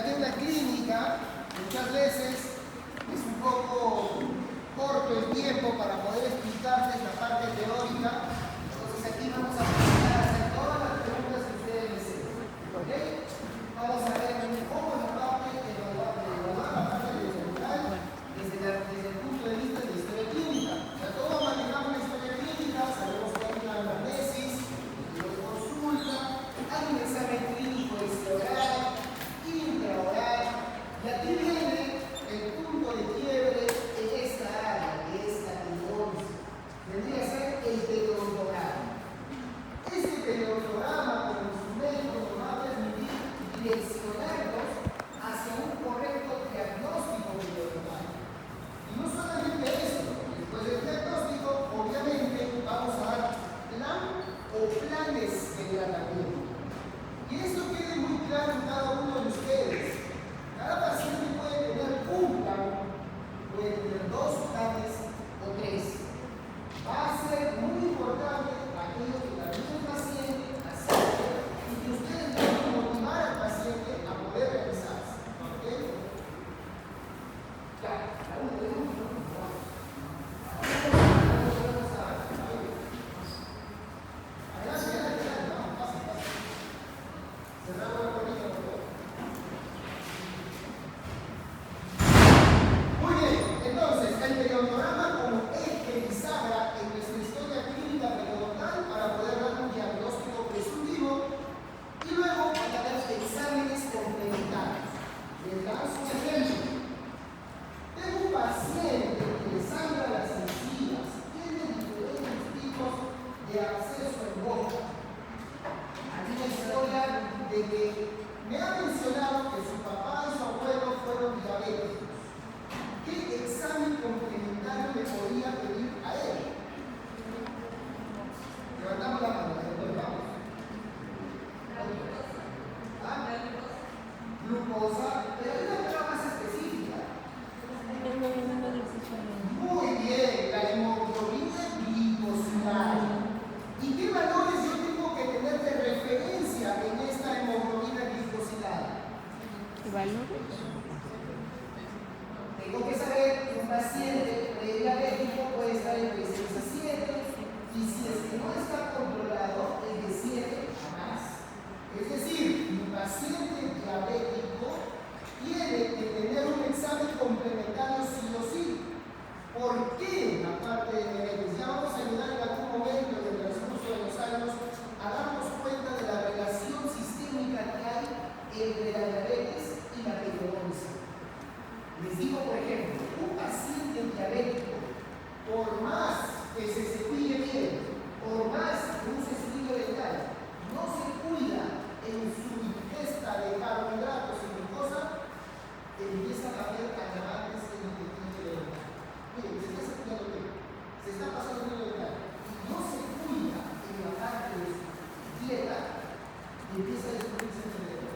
ya que en la clínica muchas veces es un poco corto el tiempo para poder explicarles la parte teórica. Entonces aquí vamos a empezar a hacer todas las preguntas que ustedes deseen. ¿Ok? Vamos a ver un poco la parte de evaluar la parte de general desde el punto de vista de la historia clínica. Ya todos manejamos la historia clínica, sabemos que hay una anamnesis, una consulta, hay un examen clínico extraoral, intraoral, y aquí viene el punto de quiebre en esta área, que es la tiroides. Tendría que ser el teleontograma. Este teleontograma como instrumento nos va a permitir direccionarnos hacia un correcto diagnóstico periodontal. Y no solamente eso, después del diagnóstico, obviamente vamos a dar plan o planes de tratamiento. Y esto quede muy claro en cada uno de ustedes. Cada paciente puede tener un plan, puede tener dos planes o tres. Va a ser muy importante aquello que también el paciente acepte y que ustedes puedan motivar al paciente a poder realizarse. ¿Ok? Ya, la última. Muy bien, entonces el periodontograma como eje bisagra en nuestra historia clínica periodontal para poder dar un diagnóstico presuntivo y luego van a dar exámenes complementarios. Les damos un ejemplo. Tengo un paciente que le sangra las encías, tiene diferentes tipos de absceso en boca. Aquí la historia de que me ha mencionado que su papá y su abuelo fueron diabéticos. ¿Qué examen complementario le podría pedir a él? Levantamos la mano, vamos. ¿Ah? Glucosa, pero hay una prueba más específica. Muy bien, la hemoglobina glicosilada. ¿Y qué valores yo tengo que tener de referencia en esta hemoglobina glicosilada? ¿Qué valores? Tengo que saber que un paciente prediabético puede estar entre 6 a 7 y si es que no está controlado es de 7 a más. Es decir, un paciente diabético tiene que tener un examen complementario sí o sí. ¿Por qué la parte de diabetes? Ya vamos a ayudar en algún momento en el transcurso de los años a darnos cuenta de la relación sistémica que hay entre la diabetes y la periodontia. Les digo, por ejemplo, un paciente diabético, por más que se cepille bien, por más que use su hilo dental, no se cuida en su ingesta de carbohidratos y glucosa, empieza a haber agravantes en el intestino dental. Miren, se está cepillando bien, se está pasando el hilo dental, y no se cuida en la parte de su dieta, y empieza a destruirse el cerebro.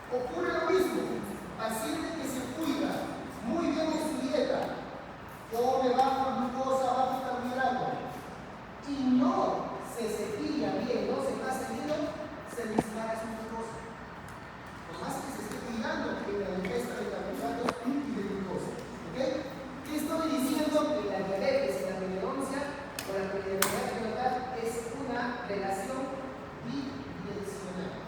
Ocurre lo mismo. Paciente que se cuida muy bien en su dieta, come baja glucosa, bajo carbohidrato, y no se cepilla bien, no se pasa el hilo, se dispara su glucosa. Por más que se esté cuidando en la ingesta de carbohidratos y de glucosa. ¿Ok? ¿Qué estoy diciendo? Que la diabetes y la periodontia o la periodontitis periodontal es una relación bidireccional.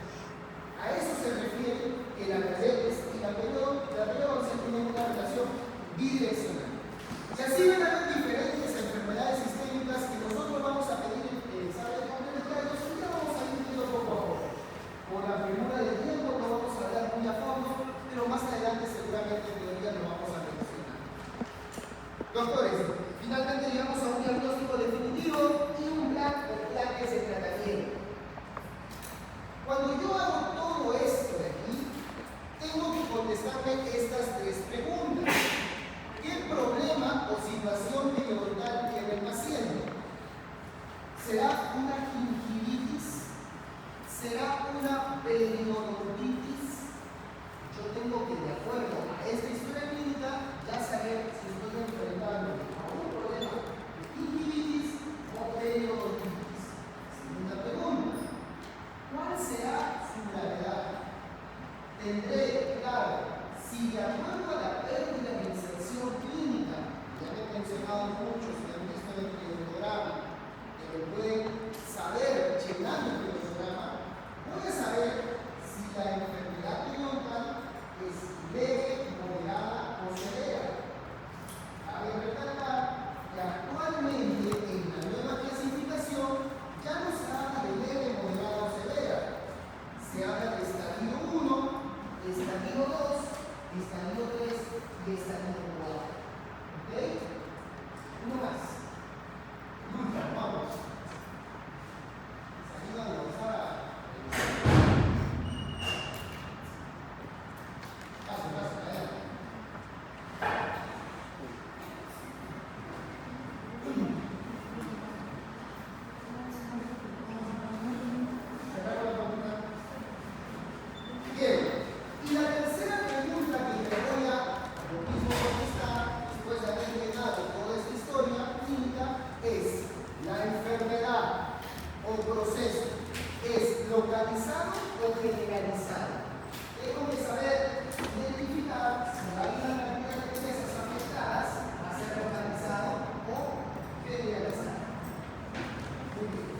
A eso se refiere que la diabetes y la periodontia tienen una relación bidireccional. Y así van a haber diferentes enfermedades sistémicas que nosotros vamos a pedir saber complementarios y ya vamos a ir viendo poco a poco. Por la premura del tiempo no vamos a hablar muy a fondo, pero más adelante seguramente en teoría lo vamos a mencionar. Doctores, finalmente llegamos a un diagnóstico definitivo y un plan o planes de tratamiento. Cuando yo hago todo esto de aquí, tengo que contestarme estas tres preguntas. ¿Qué problema o situación periodontal tiene el paciente? ¿Será una gingivitis? ¿Será una periodontitis? Yo tengo que, de acuerdo a esta historia clínica, ya saber si estoy enfrentando a un problema de gingivitis o periodontitis. Segunda pregunta. ¿Cuál será su gravedad? ¿Tendré la enfermedad periodontal es leve, moderada o severa. Cabe recalcar que actualmente en la nueva clasificación ya no se habla de leve, moderada o severa. Se habla de estadio 1, estadio 2, estadio 3 y estadio 4. ¿Ok? Uno más. Nunca, vamos. Salida de avanzada. Paso, adelante. Bien, y la tercera pregunta que te voy a lo mismo contestar después de haber llenado toda esta historia clínica es: ¿la enfermedad o proceso es localizado o generalizado? Tengo que saber identificar si hay una cantidad de piezas afectadas va a ser localizado o generalizado. Muy bien.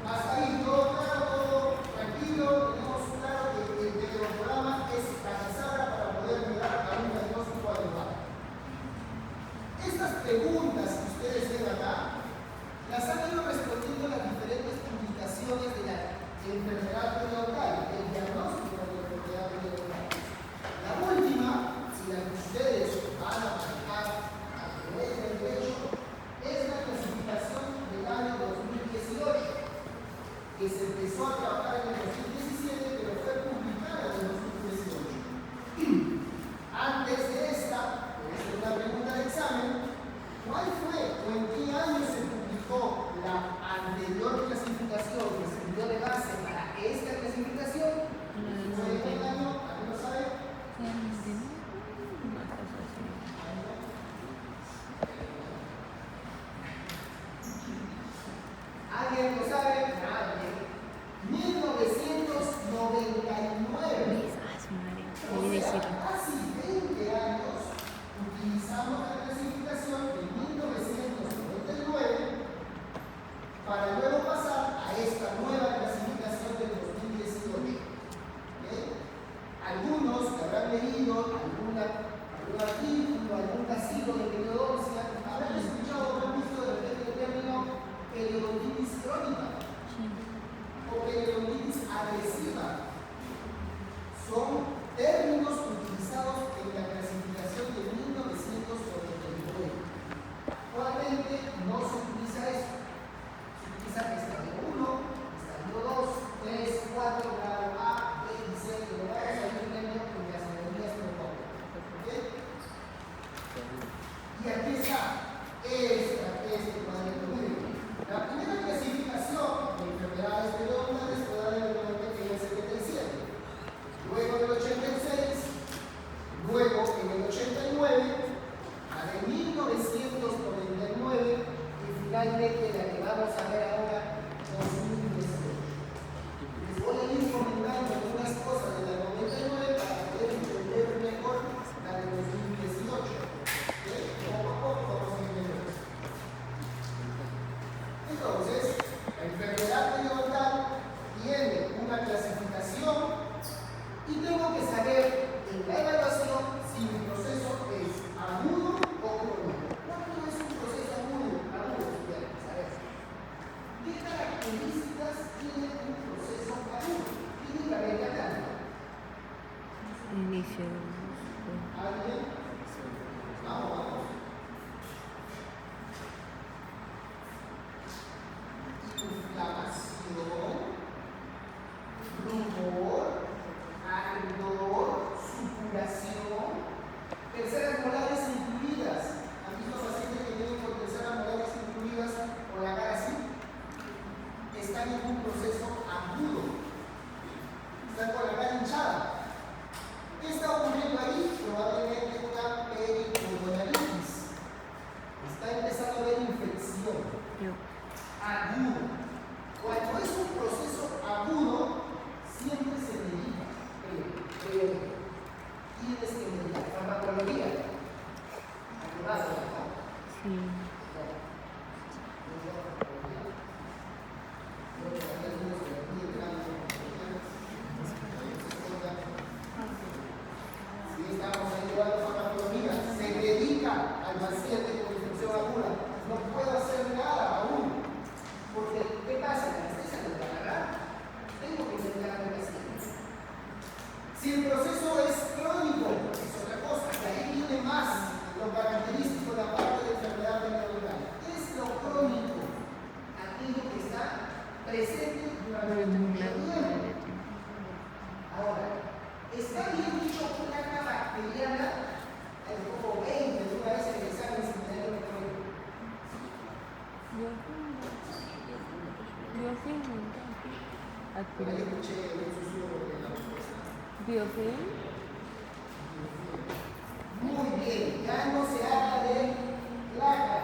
Hasta ahí todo claro, todo tranquilo. Tenemos claro que el programa es la pizarra para poder llegar a un diagnóstico adecuado. Estas preguntas que ustedes ven acá las han ido respondiendo las diferentes publicaciones de la enfermedad periodontal, el diagnóstico de la enfermedad periodontal. La última, si la que ustedes van a manejar a través del derecho, es la clasificación del año 2018, que se empezó a trabajar en el 2017, pero fue publicada en el 2018. Antes de esta, es una pregunta de examen, ¿cuál fue o en qué año se publicó la anterior clasificación que sirvió de base para esta clasificación? ¿Fue en qué año? ¿Alguien lo sabe? ¿Alguien lo sabe? Nadie. 1999. Casi 20 años utilizamos la clasificación de 1999 para luego pasar a esta nueva clasificación del 2018. ¿Okay? Algunos que habrán leído algún artículo, algún casillo de periodoncia, habrán escuchado o habrán visto de repente el término periodontitis crónica o periodontitis agresiva. Son términos utilizados en la clasificación de 1999. Actualmente no se utiliza eso. Se utiliza estadio 1, estadio 2, 3, 4, grado A, B y C, pero vamos a ir viendo en las melodías por favor. ¿Okay? Y aquí está este cuadrito. Miren, la primera clasificación de enfermedades periodontales fue dada en el 77. Luego en el 86, luego en el 89, la de 1999 y finalmente la que vamos a ver ahora, 2018. Les voy a ir comentando algunas cosas de la 99 para poder entender mejor la de 2018. Poco a poco vamos a entender. Entonces, la enfermedad periodontal tiene una clasificación y tengo que saber en la evaluación si mi proceso es agudo o crónico. ¿Cuánto es un proceso agudo? Agudo, si quieren saber. ¿Qué características tiene un proceso agudo? ¿Quién la ve acá? Inicio. ¿Alguien? Vamos. Inflamación, rumor, ardor, supuración, terceras molares incluidas. ¿Han visto pacientes que vienen con terceras molares incluidas con la cara así? Están en un proceso agudo. Están con la cara hinchada. ¿Qué está ocurriendo ahí? Probablemente una estamos ahí llevando farmacología, se dedica al paciente con instrucción aguda. No puedo hacer nada aún. Porque, ¿qué pasa? La anestesia no te va a agarrar. Tengo que intentar a mi paciente. Si el proceso es crónico, es otra cosa, que ahí viene más lo característico de la parte de enfermedad neuronal. Es lo crónico, aquello que está presente durante mucho tiempo. Ahora, está bien dicho placa bacteriana, hay como 20 de una vez en el examen sin tener el problema. Por ahí escuché un susurro de la respuesta. Biofilm. Muy bien, ya no se habla de placa.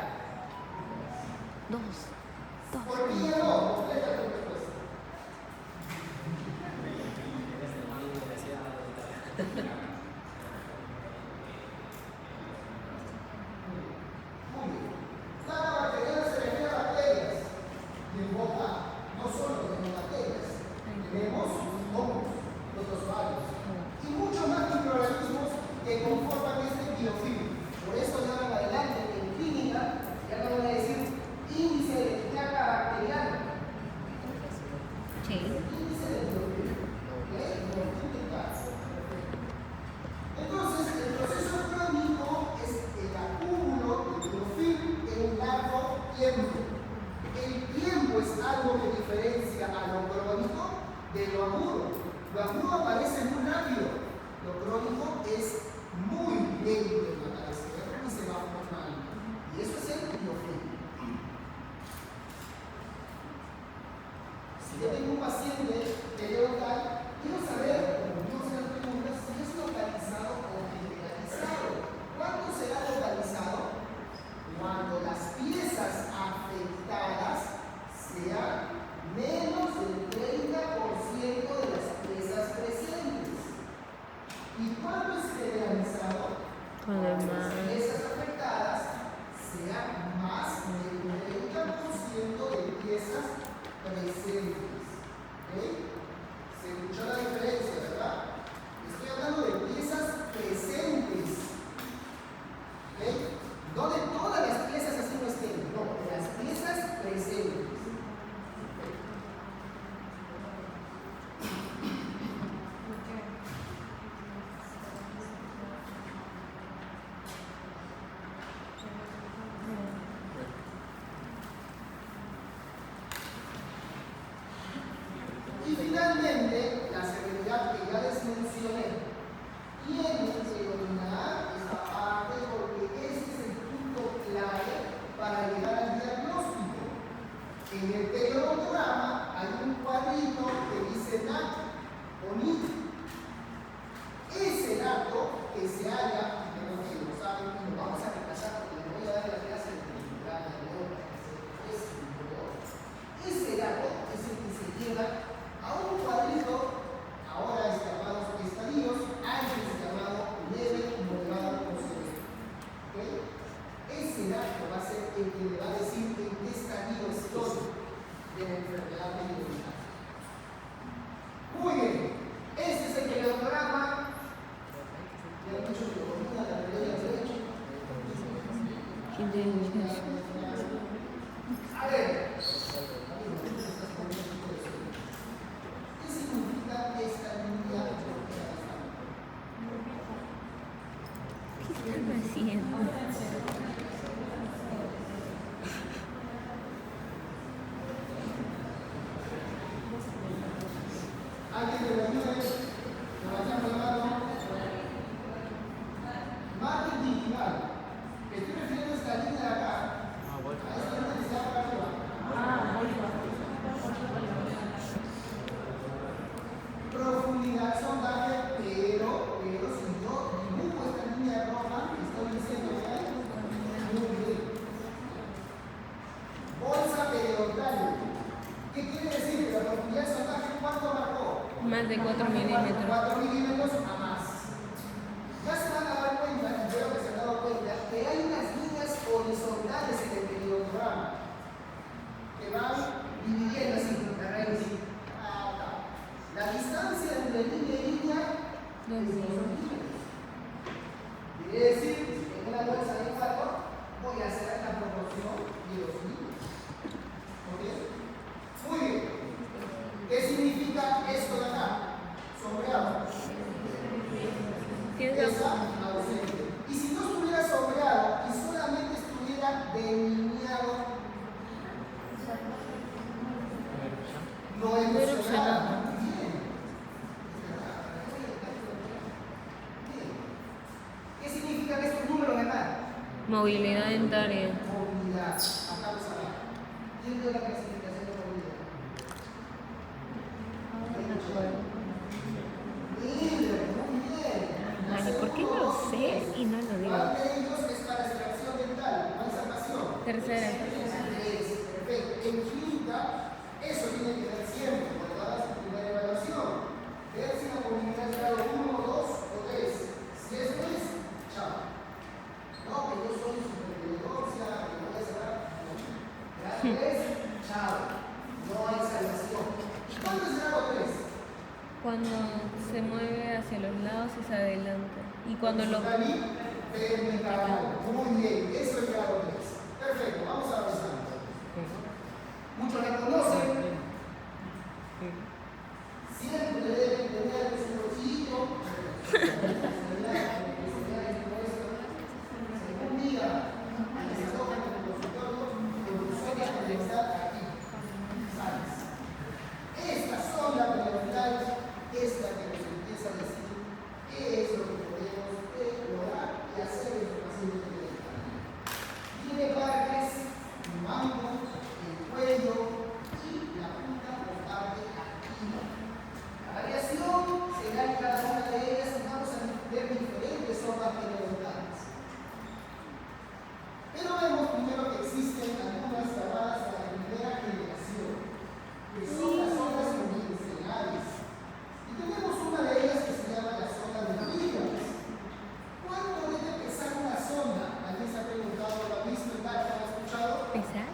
¿Por qué ya no? Completa tu respuesta. Muy bien. Placa bacteriana se refiere a bacterias. Y en boca no solo tenemos bacterias, tenemos hongos, los varios. Y muchos más microorganismos que conforman este biofilm. Por eso ya más adelante en clínica ya no van a decir índice de placa bacteriana. Sí. Índice de biofilm. ¿Ok? Entonces, el proceso crónico es el acúmulo de biofilm en un largo tiempo. El tiempo es algo que diferencia a lo crónico de lo agudo. Lo agudo aparece muy rápido. Lo crónico es muy lento en aparecer y se va formando. Y eso es el biofilm. Si yo tengo un paciente que leo tal, quiero saber, como yo se las preguntas, si es localizado o generalizado. ¿Cuándo será localizado? Cuando las piezas afectadas sean menos del 30% de las piezas presentes. ¿Y cuándo es generalizado? Cuando las piezas afectadas sean más del 30% de piezas presentes. ¿Ok? ¿Se escuchó la diferencia, verdad? Estoy hablando de piezas presentes. ¿Ok? No de todas las piezas así no estén, no, de las piezas presentes. Y finalmente, la severidad que ya les mencioné, tiene que dominar esta parte porque este es el punto clave para llegar al diagnóstico. En el telegrama hay un cuadrito que dice NAT o NIT. Ese dato que se halla, que lo saben, y lo vamos a repasar porque les voy a dar la clase de telegrama de nuevo para que se ese dato es el que se lleva a un cuadrito, ahora es llamado estadios, antes llamado leve, moderado o severo. ¿Okay? Ese dato va a ser el que le va a decir en qué estadio estoy de la enfermedad neuronal. Muy bien, este es el telegrama. Ya he dicho que lo domina la teoría del derecho. A ver. ¿Qué significa esta línea de ¿Qué están haciendo? alguien de la ayuda levantando la mano? Margen digital. Estoy refiriendo a esta línea de acá. A esta línea que está acá arriba. Profundidad sondaje, pero si yo dibujo esta línea roja, estoy diciendo que Esa ausente. Y si no estuviera sombreado y solamente estuviera delineado, no erupcionado. Bien. ¿Qué significan estos números acá? Movilidad dentaria. Movilidad. Acá los abajo. ¿Quién dio la clasificación de movilidad? Muy bien. Ay, ¿por qué lo sé y no lo digo? ¿Cuál de ellos es para extracción dental? Conservación. Tercera. Perfecto. En química, eso tiene que ser siempre, cuando hagas tu primera evaluación. Ver si la comunidad es grado 1, 2 o 3. Si eso es, chao. No, que yo soy supervisor, que no voy a cerrar. No. Grado 3, chao. No hay salvación. ¿Cuándo es grado 3? Cuando se mueve hacia los lados y se adelanta. Y cuando lo... Muy bien, eso es grado 3. Perfecto, vamos a avanzar. Muchos la conocen. Siempre deben tener su bolsillo. Según día, les tocan en el consultorio, evoluciona a estar aquí. ¿Sabes? Esta sonda periodontal es la que nos empieza a decir qué es lo que podemos lograr y hacer en el paciente dental. Tiene partes, un mango, el cuello y la punta por parte activa. La variación será en cada una de ellas y vamos a ver diferentes sondas periodontales. Pero vemos primero que existen algunas llamadas de la primera generación, que son las sondas unidimensionales. Y tenemos una de ellas que se llama la sonda de Williams. ¿Cuánto debe pesar una sonda? ¿Alguien se ha preguntado, lo ha visto en Data, lo ha escuchado? ¿Pesar?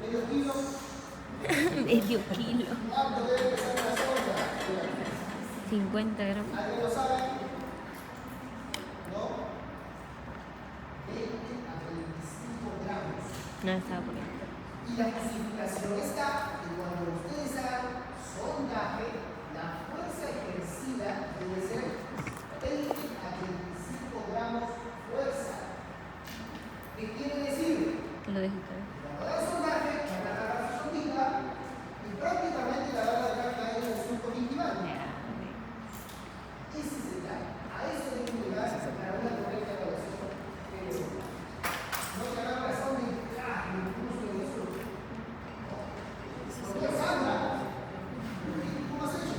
¿Medio kilo? Medio kilo. ¿Cuánto debe pesar una sonda? 50 gramos. ¿Alguien lo sabe? ¿No? 20 a 25 gramos. No estaba por ahí. Y la clasificación está que cuando ustedes hagan sondaje, la fuerza ejercida debe ser 20 a 25 gramos fuerza. ¿Qué quiere decir? Lo digital. Cuando hagan sondaje, van a agarrar su sondita y prácticamente la van a dejar caer en el surco gingival. Ese es el dato. A eso deben llegar para una correcta evaluación. Pero no te agarra la sonda y incluso eso. ¿Por qué Sandra? ¿Cómo has hecho?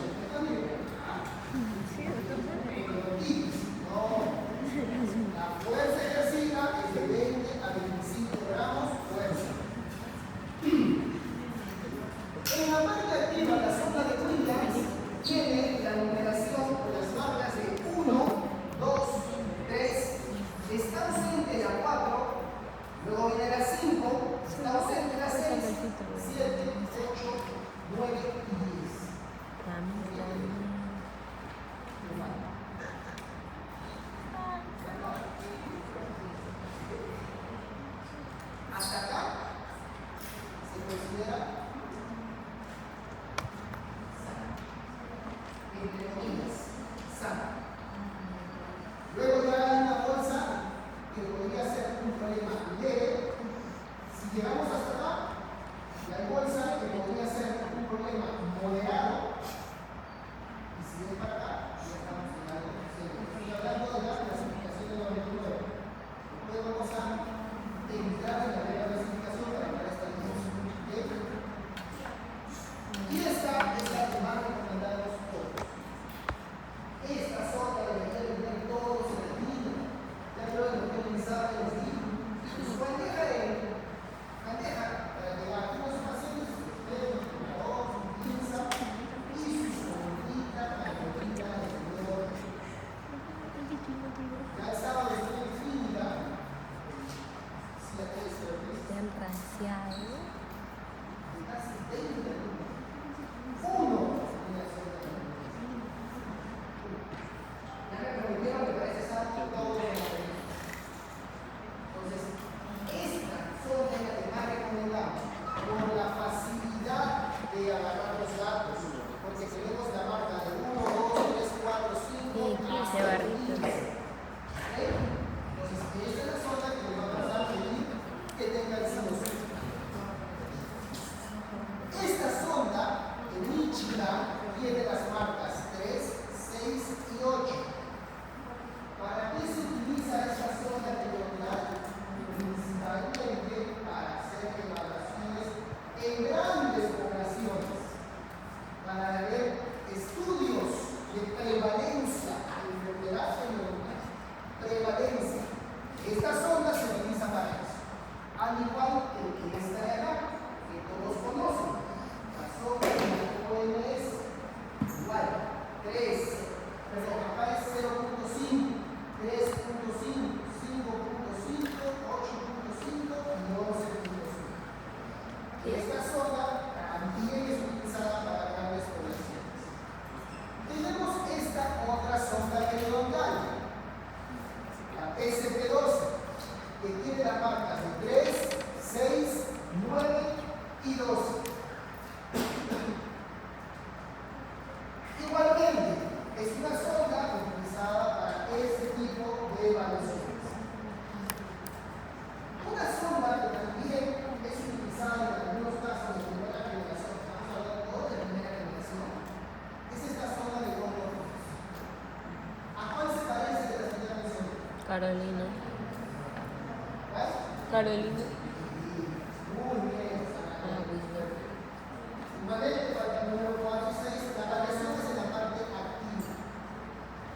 perdón, acá es 0.5, 3.5, 5.5, 8.5 y 11.5. Esta sonda también es utilizada para grandes poblaciones. Tenemos esta otra sonda periodontal, la PSP-12, que tiene las marcas de 3, 6, 9 y 12. Igualmente, es una sonda utilizada para este tipo de evaluaciones. Una sonda que también es utilizada en algunos casos de primera generación, estamos hablando de primera generación, es esta sonda de Gondor. ¿A cuál se parece de las que ya mencioné? Carolina. ¿Cuál? Carolina. Muy bien, Ah, William. igualmente para el número 4 y 6, la variación es en la parte activa.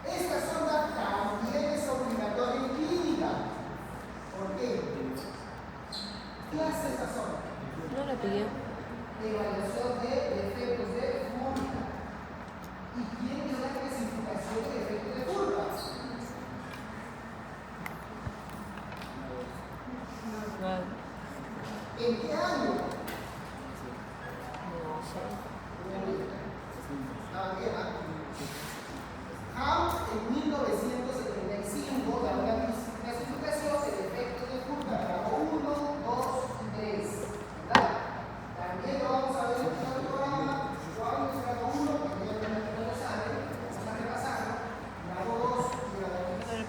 Esta sonda también es obligatoria en clínica. ¿Por qué? ¿Qué hace esta sonda? No la pillé. Evaluación de efectos de Furka. ¿Y quién dio la clasificación de efectos de Furka? Ah, ¿En qué año? no sé. Ham en 1975 da una clasificación de efectos de Furka, grado 1, 2 y 3. ¿Verdad? También lo vamos a ver en el programa. Juan es grado 1, que evidentemente no lo saben, vamos a repasarlo. Grado 2 y grado 3.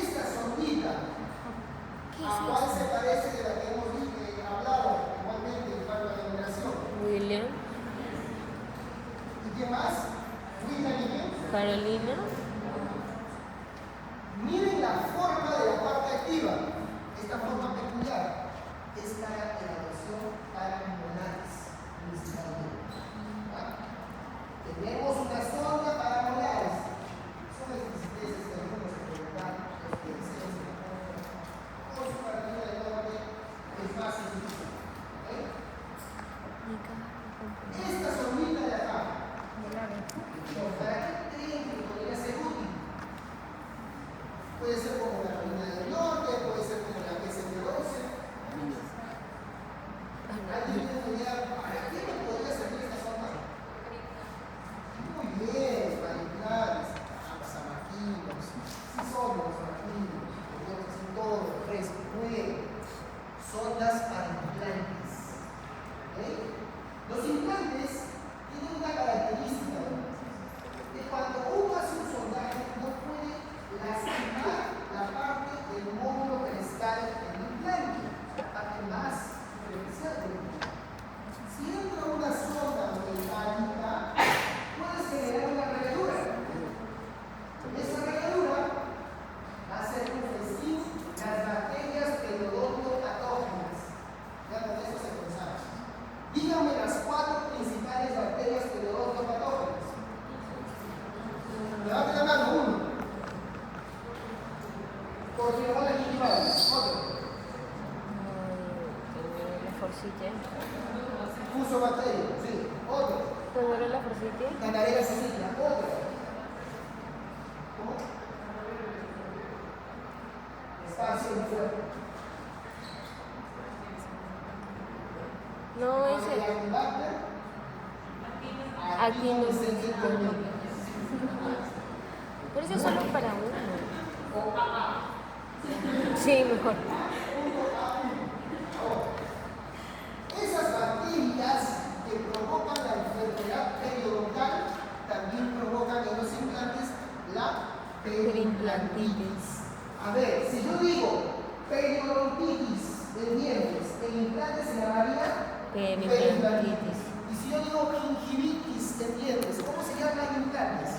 Esta sondita, ¿a cuál se parece de la que hemos hablado igualmente en cuarta generación? William. ¿Y qué más? William y qué? Carolina. Miren la forma de la parte activa. Esta forma peculiar es para evaluación paramolares principalmente. Tenemos una sonda paramolares. Son exquisiteces que algunos se preguntan, los que desean se encuentran con su partida de norte es más difícil. Esta sondita de acá, ¿para qué creen que podría ser útil? Puede ser como la Carolina del Norte, puede ser como la PSP-12. ¿Alguien tiene una idea para qué me podría servir esta sonda? Muy bien, manipulares, zamaquinos, sí son los zamaquinos, podríamos hacer todo lo fresco, muy bien. Sondas para implantes. Los implantes tienen una característica, que cuando uno hace un sondaje no puede lastimar la parte del módulo cristal del implante, la parte más superficial del implante. Si entra una sonda metálica, puedes generar una rayadura. Esa rayadura va a ser un festín las bacterias periodontopatógenas. Ya con eso se pensaba. Díganme las 4 principales bacterias periodontopatógenas. Levanten la mano, uno. Porfiriola gingivalis, otro. La forcite. Fusobacteria, sí, otro. ¿Te duele la forcite? Canarella cecilia, otro. ¿Cómo? Espacio y fuerte. No, ese. Aquí no se pero eso es solo para uno. Sí, mejor. Esas bacterias que provocan la enfermedad periodontal también provocan en los implantes la perimplantitis. A ver, si yo digo periodontitis de dientes, el implante se llamaría perimplantitis. Y si yo digo gingivitis de dientes, ¿cómo se llaman implantes?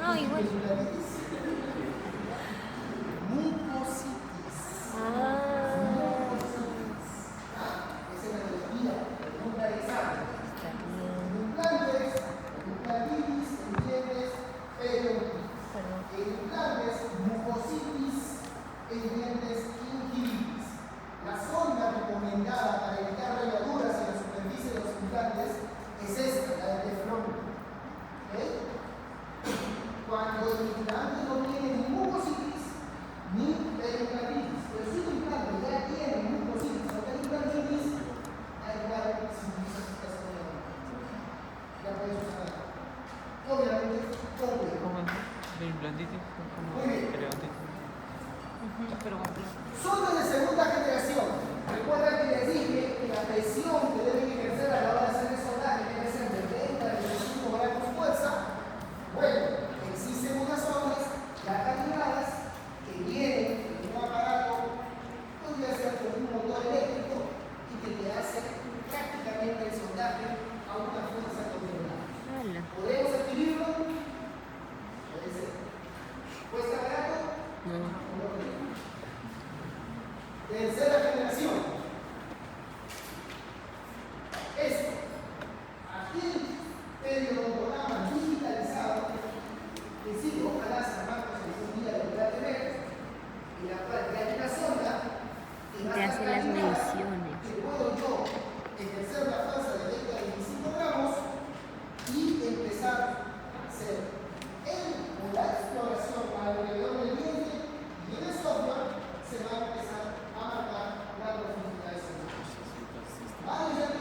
No, igual. Mucositis. Esa es la teoría, pregunta de examen. Implantes, implantitis, entiendes, periodontitis. Implantes, mucositis, entiendes, gingivitis. La sonda recomendada para evitar rayaduras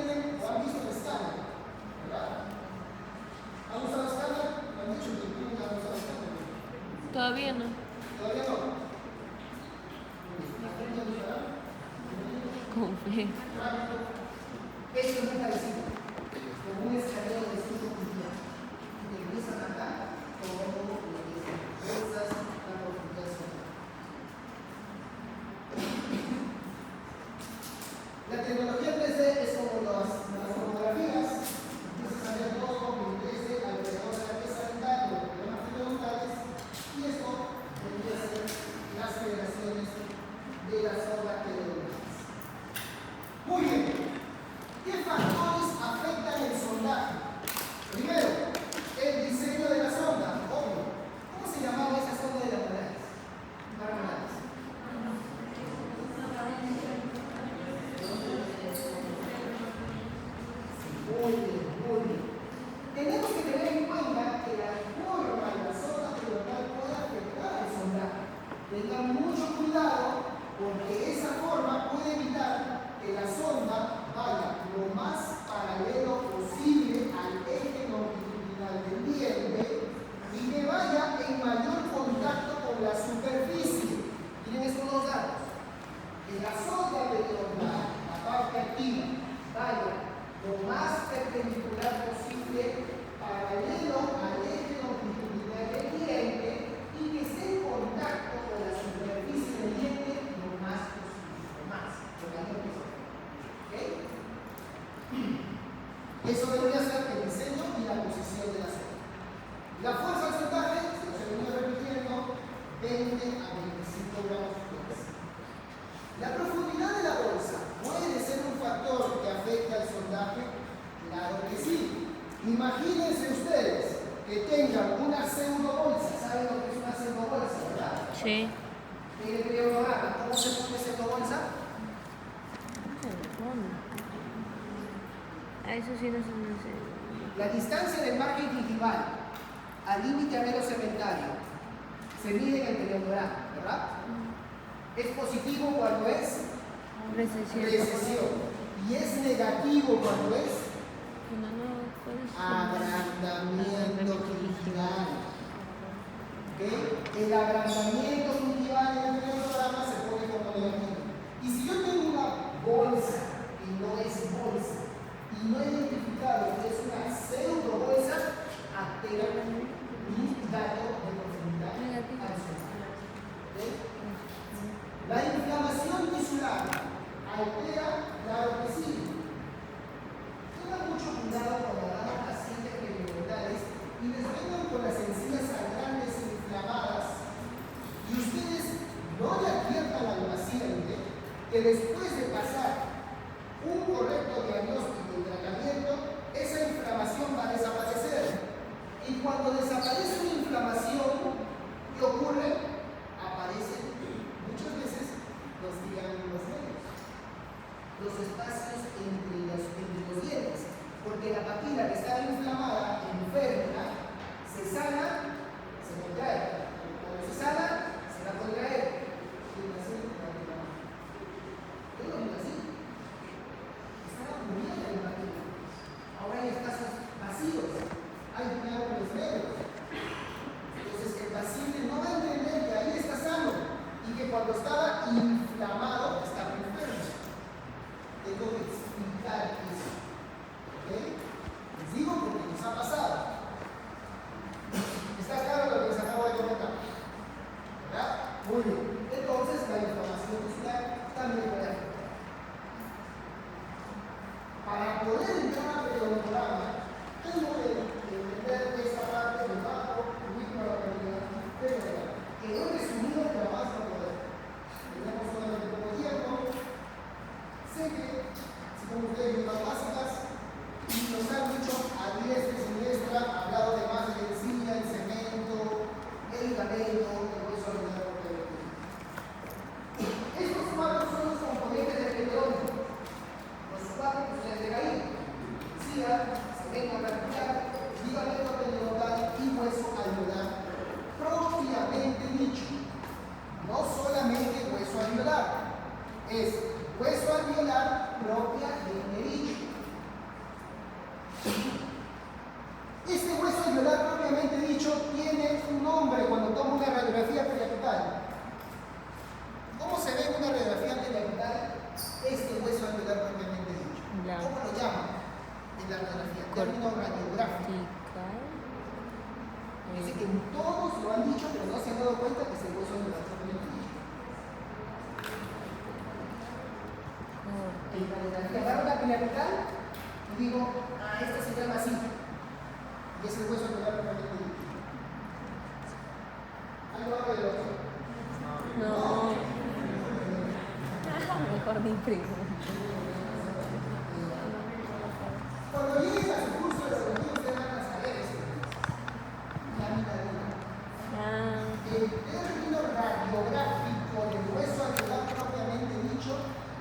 tienen o han visto el escáner, ¿verdad? ¿Han usado escáner? ¿Me han dicho que nunca han usado escáner? Todavía no. ¿Todavía no? ¿La gente lo usará? Con fe. Esto es muy parecido, como un escaneo de ciclometría. Y regresan acá todo lo que es bolsas, la profundidad sonora. La tecnología 3D es como las fotografías, empiezas a ver todo que crece alrededor de la pieza dental, los problemas periodontal, y esto debería ser las generaciones de la sonda periodontal. Muy bien. ¿Qué factores afectan el sondaje? Primero, el diseño de la sonda, obvio. ¿Cómo se llamaba esa sonda de la Polaris? Muy bien, muy bien. Tenemos que tener en cuenta que la forma de la sonda periodontal puede afectar al sondaje. Tengan mucho cuidado porque esa forma puede evitar que la sonda vaya lo más paralelo posible al eje longitudinal del diente y que vaya en mayor contacto con la superficie. Miren estos dos datos. Que la sonda periodontal, la parte activa, vaya lo más perpendicular posible paralelo al eje longitudinal del diente y que esté en contacto con la superficie del diente lo más posible, lo mayor posible. ¿Okay? Eso debería ser el diseño y la posición de la sonda. La fuerza del sondaje, se lo he venido repitiendo, 20 a 25 gramos por vez. La profundidad de la bolsa puede ser un factor que afecte al sondaje. Claro que sí. Imagínense ustedes que tengan una pseudobolsa. ¿Saben lo que es una pseudobolsa, verdad? Sí. En el periodontal, ¿cómo se pone pseudobolsa? A eso sí no se me sé. La distancia del margen gingival al límite averocementario se mide en el periodontal, ¿verdad? Es positivo cuando es recesión y es negativo cuando es agrandamiento gingival. ¿Okay? El agrandamiento gingival en el periodontal se pone como negativo. Y si yo tengo una bolsa y no es bolsa y no he identificado que es una pseudo bolsa, altera mi dato de profundidad al sondaje. ¿Okay? La inflamación tisular altera, claro que sí. Tengan mucho cuidado cuando agarran pacientes periodontales y les vengan con las encías grandes e inflamadas y ustedes no le adviertan al paciente que después de pasar un correcto diagnóstico y tratamiento, esa inflamación va a desaparecer. Y cuando desaparece una inflamación, ¿qué ocurre? Aparecen muchas veces los triángulos negros, los espacios entre los dientes, porque la papila que estaba inflamada, enferma, se sana, se contrae. Cuando se sana, se va a contraer. Ahora hay espacios vacíos, hay triángulos negros. Entonces el paciente no va a entender que ahí está sano y que cuando estaba inflamado estaba enfermo. Tengo que explicar eso. ¿Okay? Les digo porque nos ha pasado. ¿Está claro lo que les acabo de comentar? ¿Verdad? Muy bien. Entonces la inflamación tisular también puede afectar. Para poder entrar al periodontograma, tengo que entender esa parte del bajo, microarterial, que no he resumido que la más no poder. Tenemos solamente poco tiempo. Sé que, si como ustedes las básicas, y nos han dicho a diestra y siniestra, hablado de más de encía, el cemento, el ligamento, el hueso anular ortopédico. Estos cuatro son los componentes del periodonto. Los cuatro que se les ahí: encía, cemento articular, ligamento periodontal y hueso alveolar propiamente dicho. No solamente hueso alveolar, es hueso alveolar propiamente dicho. ¿Cómo lo llaman en la radiografía? Término radiográfico. Dice que todos lo han dicho, pero no se han dado cuenta que es el hueso de la troncal. En la radiografía agarro la piramidal y digo, esta se llama así. Y es el hueso de la troncal. ¿Algo habla de lo otro? No. Mejor ni primo. Cuando llegues a su curso de biología, ustedes van a saber eso. Lámina dura. El término radiográfico del hueso alveolar propiamente dicho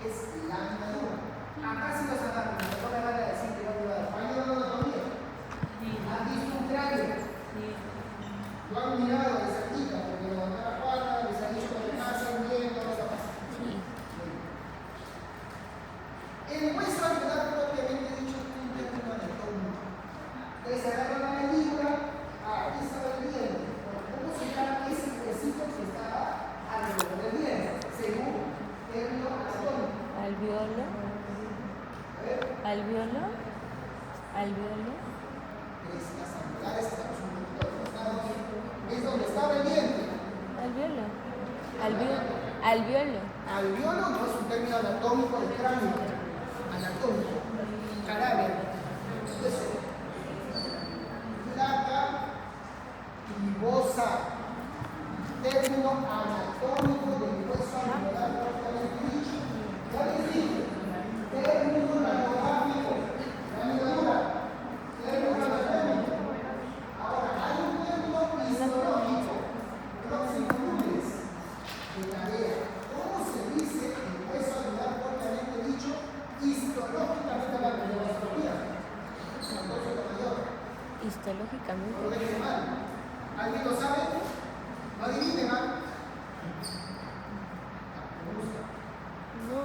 es lámina dura. Acá sí los agarran, no me van a decir que no me van a dar. ¿Han llevado anatomía? ¿Han visto un cráneo? Lo han mirado de cerquita, porque levantar la pata, les han dicho que pasa un bien, no pasa. El hueso alveolar propiamente dicho es un término anatómico. Entonces agarra la mandíbula, aquí estaba el diente. ¿Cómo se llama ese huesito que estaba alrededor del diente? Según término anatómico. Alveolo. Alveolo. Alveolo. Las angulares estamos un poquito acostados. Es donde estaba el diente. Alveolo. Alveolo. Alveolo no es un término anatómico del cráneo. Anatómico. Cadáver. Eso. Placa pivosa. Término anatómico del hueso alveolar propiamente dicho. Ya les dije. Término radiográfico. Lámina dura. Término anatómico. Ahora, hay un término histológico. Próximo lunes. De tarea. ¿Cómo se dice el hueso alveolar propiamente dicho? Histológicamente hablando de la histología. Histológicamente. No lo dejen mal. ¿Alguien lo sabe? No adivinen mal. Me gusta. No.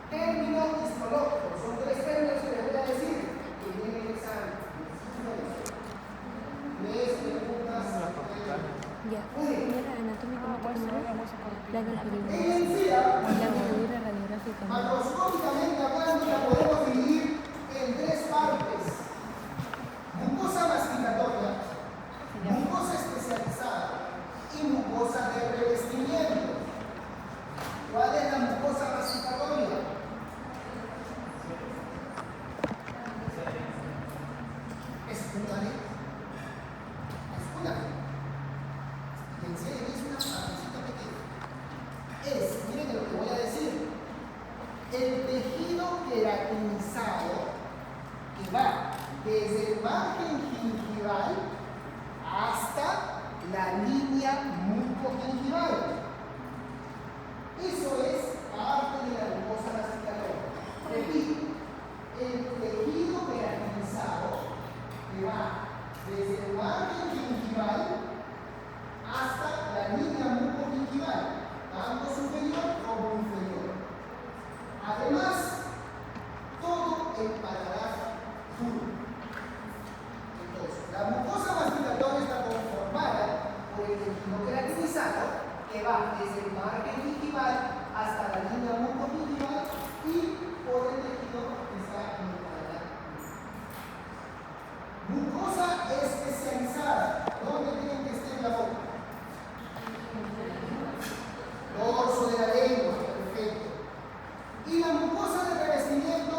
Término histológico. Son tres términos que les voy a decir. Que vienen en el examen. Lees preguntas. Ya. Mira, anatómicamente como la Evidencia. dura radiográfica. Macroscópicamente hablando, la podemos dividir en tres partes. Mucosa masticatoria, mucosa especializada y mucosa de revestimiento. ¿Cuál es la mucosa masticatoria? Escúchale. Escúchale. Pensé en es una partecita pequeña. Miren lo que voy a decir. El tejido queratinizado que va desde el margen gingival hasta la línea mucogingival. Eso es parte de la mucosa masticatoria. Repito, el tejido queratinizado que va desde el margen gingival hasta la línea mucogingival, tanto superior como inferior. Además, todo el paladar duro. Entonces, la mucosa masticatoria está conformada por el tejido queratinizado que va desde el margen gingival hasta la línea mucogingival y por el tejido que está en el paladar. Mucosa especializada. ¿Dónde tienen que estar en la boca? Dorso de la lengua, perfecto. Y la mucosa de revestimiento,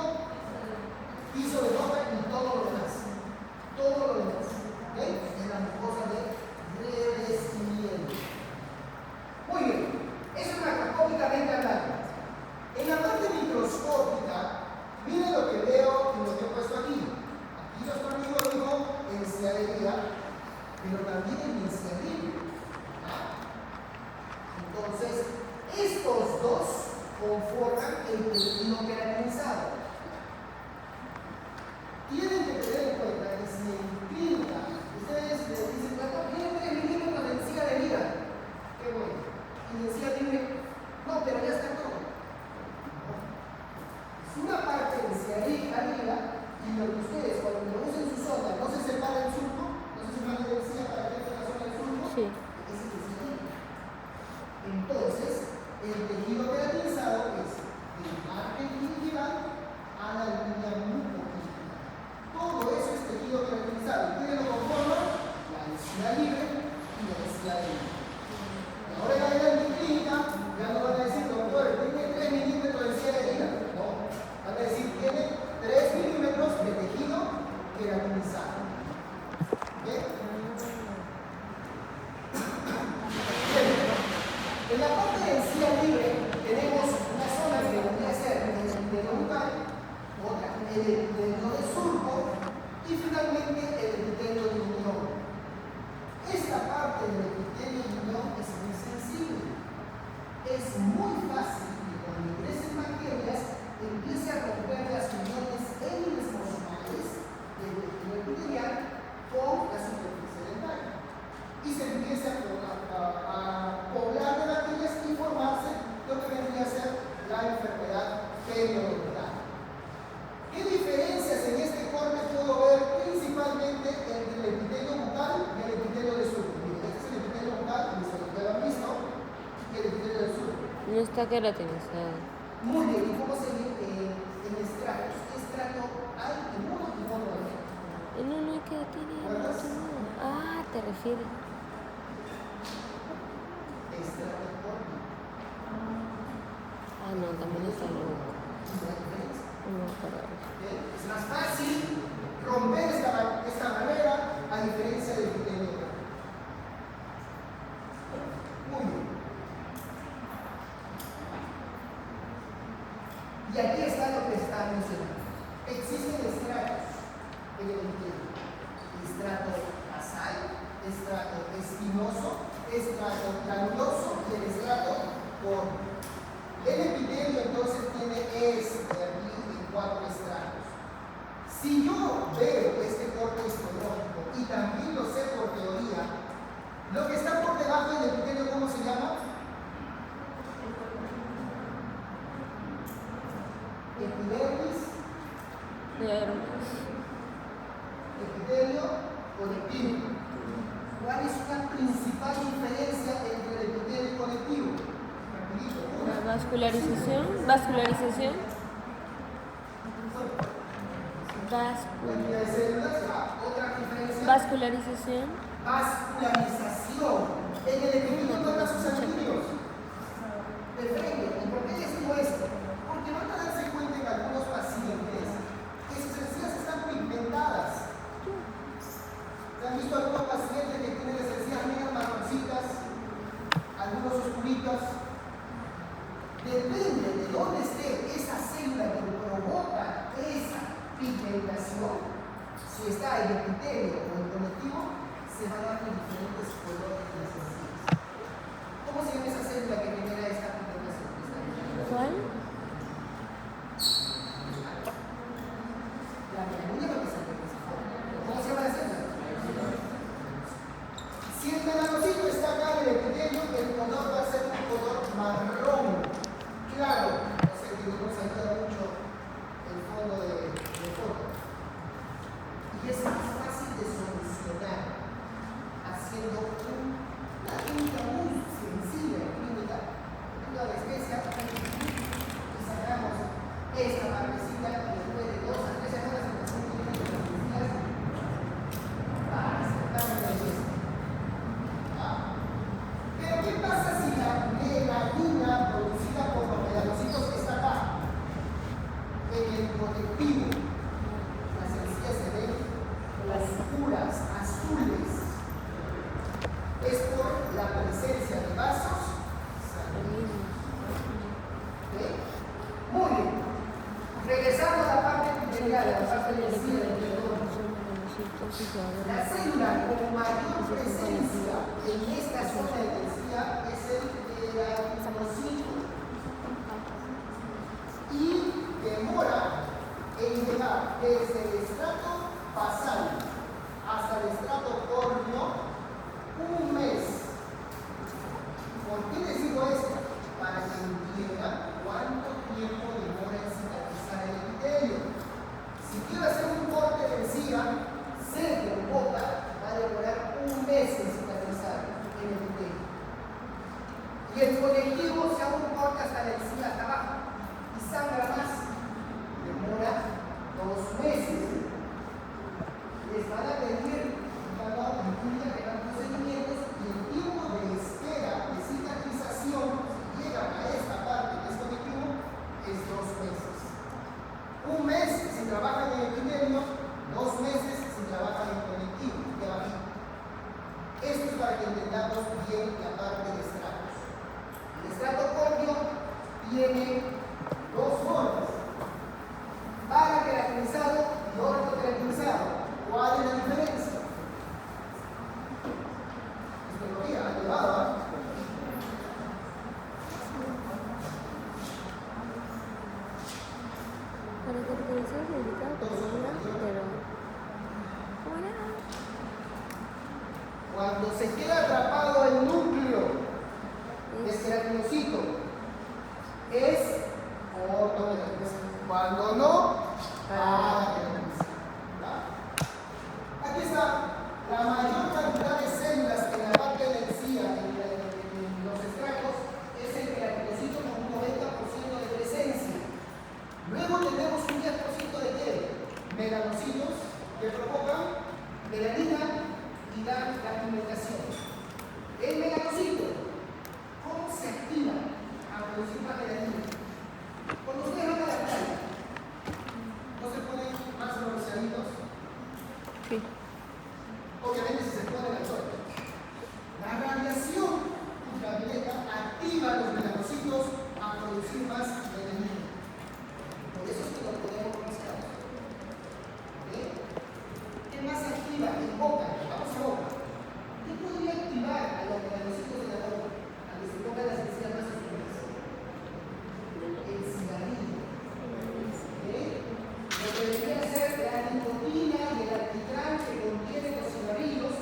piso de boca y todo lo demás. Todo lo demás. ¿Ok? Es la mucosa de revestimiento. Muy bien. Eso es macroscópicamente hablando. En la parte microscópica, miren lo que veo y lo que he puesto aquí. Aquí nuestro amigo dijo enciadería, pero también el enciadillo. Entonces, estos dos conforman el tejido queratinizado. Tienen que tener en cuenta que si en clínica ustedes les dicen, doctor, tiene 3 milímetros de encía de vida. Qué bueno. Y de encía tiene, no, pero ya está todo. Es una parte de encía arriba y lo que ustedes cuando lo usen su sonda no se separa el surco, no se separa de encía para que esté la zona del surco. Sí. Ese es el encía. Entonces, el tejido queratinizado es del margen gingival a la línea queratinizado. ¿Okay? En la parte de encía libre tenemos una zona que vendría a ser el epitelio bucal, otra el epitelio de surco y finalmente el epitelio de unión. Esta parte del epitelio de unión es muy sensible. Es muy fácil que cuando ingresen bacterias empiece a romper las uniones endosmosomales del epitelio epitelial con la superficie dental y se empieza a poblar de bacterias y formarse lo que vendría a ser la enfermedad periodontal. ¿Qué diferencias en este corte puedo ver principalmente entre el epitelio bucal y el epitelio de surco? Este es el epitelio bucal, como se lo han visto, y el epitelio de surco. No está queratinizado. Muy bien, ¿y cómo se ve en estratos? ¿Qué estrato hay en uno y en otro? No, no hay queratina. Ah, te refieres. Estrato córneo. Ah, no, también está loco. No, Es más fácil romper esta barrera a diferencia del epitelio bucal. Muy bien. Y aquí está lo que está mencionando. Existen estratos en el epitelio. Estrato basal, estrato espinoso, estrato granuloso y el estrato córneo. El epitelio entonces tiene de aquí en 4 estratos. Si yo veo este corte histológico y también lo sé por teoría, lo que está por debajo del epitelio, ¿cómo se llama? Epidermis. Epitelio conectivo. ¿Cuál es la principal diferencia entre el epitelio y conectivo? La vascularización. Vascularización. Cantidad de células, otra diferencia. Vascularización. Vascularización. En el epitelio no hay vasos sanguíneos. Perfecto. ¿Y por qué les digo esto? Porque van a darse cuenta en algunos pacientes que sus encías están pigmentadas. ¿Se han visto algunos pacientes que tienen las encías medias marroncitas, algunos oscuritos? Depende de dónde esté esa célula que provoca esa pigmentación, si está en el epitelio o en el conectivo, se van a dar diferentes colores de las encías. ¿Cómo se llama esa célula que genera esta pigmentación? ¿Cuál? La melanina que se llama. ¿Cómo se llama la célula? Si el melanocito está acá en el epitelio, el color va a ser un color marrón. Claro, no sé que no nos ayuda mucho el fondo de foto. Y es más fácil de solucionar haciendo una técnica muy sencilla en clínica, una anestesia, y sacamos esta partecita y después de 2 a 3 semanas en las anestesias para aceptar la anestesia. Pero ¿qué pasa si la melanina producida por los melanocitos está acá? En el conectivo, las encías se ven oscuras, azules. Es por la presencia de vasos sanguíneos. ¿Okay? Muy bien. Regresando a la parte epitelial, a la parte de encía del perdón. La célula con mayor presencia en esta zona de encía es el queratinocito y demora en llegar desde el estrato basal hasta el estrato córneo 1 mes. ¿Por qué les digo esto? Para que entiendan cuánto tiempo demora en cicatrizar el epitelio. Si quiero hacer un corte de encía, seco, boca, va a demorar 1 mes en cicatrizar el epitelio. Y el conectivo se hace un corte hasta la encía, hasta abajo, y sangra más. Demora 2 meses. Les van a pedir que hagan procedimientos y el tiempo de espera de cicatrización, si llegan a esta parte que es conectivo, es 2 meses. 1 mes si trabajan en el epitelio, 2 meses melanocitos que provocan melanina y dan la pigmentación. El melanocito, ¿cómo se activa a producir más melanina? Cuando ustedes van a la playa, ¿no se ponen más bronceaditos? Sí. Obviamente si se ponen al sol. La radiación ultravioleta activa los melanocitos a producir más melanina. Por eso es que lo ponemos bronceados. ¿Ok? ¿Qué más activa? En boca. Vamos a boca. ¿Qué podría activar a los melanocitos de la boca? A que se pongan las encías más oscuras. El cigarrillo. ¿Ok? Lo que debería ser la nicotina y el alquitrán que contienen los cigarrillos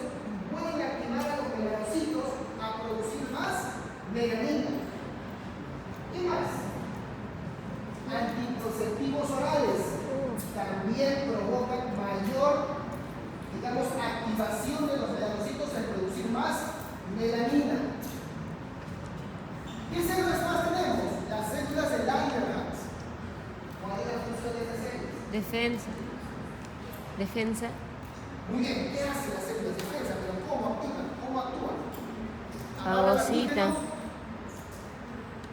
pueden activar a los melanocitos a producir más melanina. ¿Qué más? Anticonceptivos orales también provocan mayor, digamos, activación de los melanocitos en producir más melanina. ¿Qué células más tenemos? Las células de Langerhans. ¿Cuál es la función de estas células? Defensa. Muy bien, ¿qué hace las células de defensa? Pero ¿cómo activan? ¿Cómo actúan? Fagocita.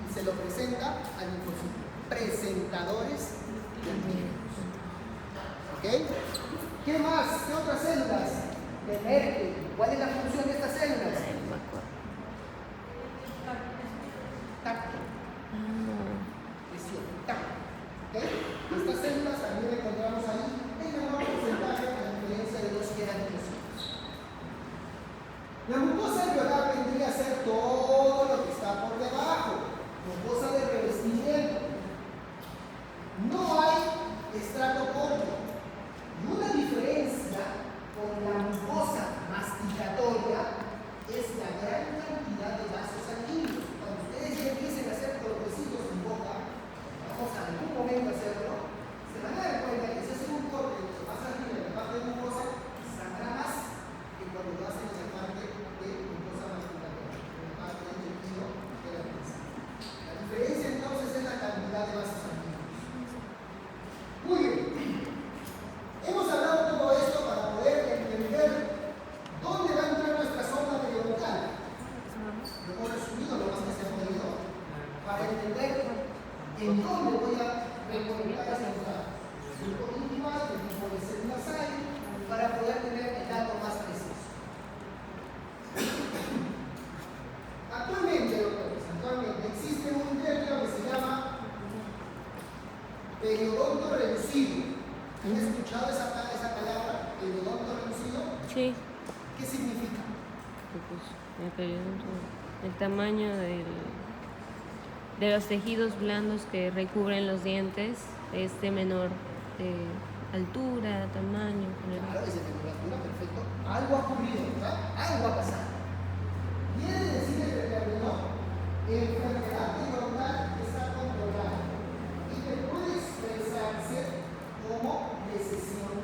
Y se lo presenta al linfocito. Presentadores de antígenos. ¿Ok? ¿Qué más? ¿Qué otras células? De Merkel. ¿Cuál es la función de estas células? Tacto. Presión. Tacto. ¿Ok? Estas células también encontramos ahí en menor porcentaje a diferencia de los queratinocitos. La mucosa alveolar vendría a ser todo lo que está por debajo. Mucosa de revestimiento. No hay estrato córneo. Y una diferencia con la mucosa masticatoria es la gran cantidad de vasos sanguíneos. Cuando ustedes ya empiecen a hacer cortecitos en boca, vamos a en algún momento hacerlo, se van a dar cuenta que si hacen un corte más arriba en la parte de mucosa, sangra más que cuando lo hacen en la parte de mucosa masticatoria, en la parte del tejido de la pieza. La diferencia entonces es la cantidad de vasos sanguíneos. Muy bien. Hemos hablado de todo esto para poder entender dónde va a entrar nuestra zona periodontal. Lo hemos resumido lo más que se ha podido para entender en dónde voy a reconectar esa zona. El grupo intimal, el tipo de células hay, para poder tener el dato más preciso. Actualmente, doctores, existe un término que se llama periodonto reducido. ¿Han escuchado esa palabra, periodonto reducido? Sí. ¿Qué significa? El tamaño de los tejidos blandos que recubren los dientes es de menor altura, tamaño. Claro, es de menor altura, perfecto. Algo ha ocurrido, ¿verdad? Algo ha pasado. Quiere decir que determinó enfermedad periodontal que está controlada y que puede expresarse como recesión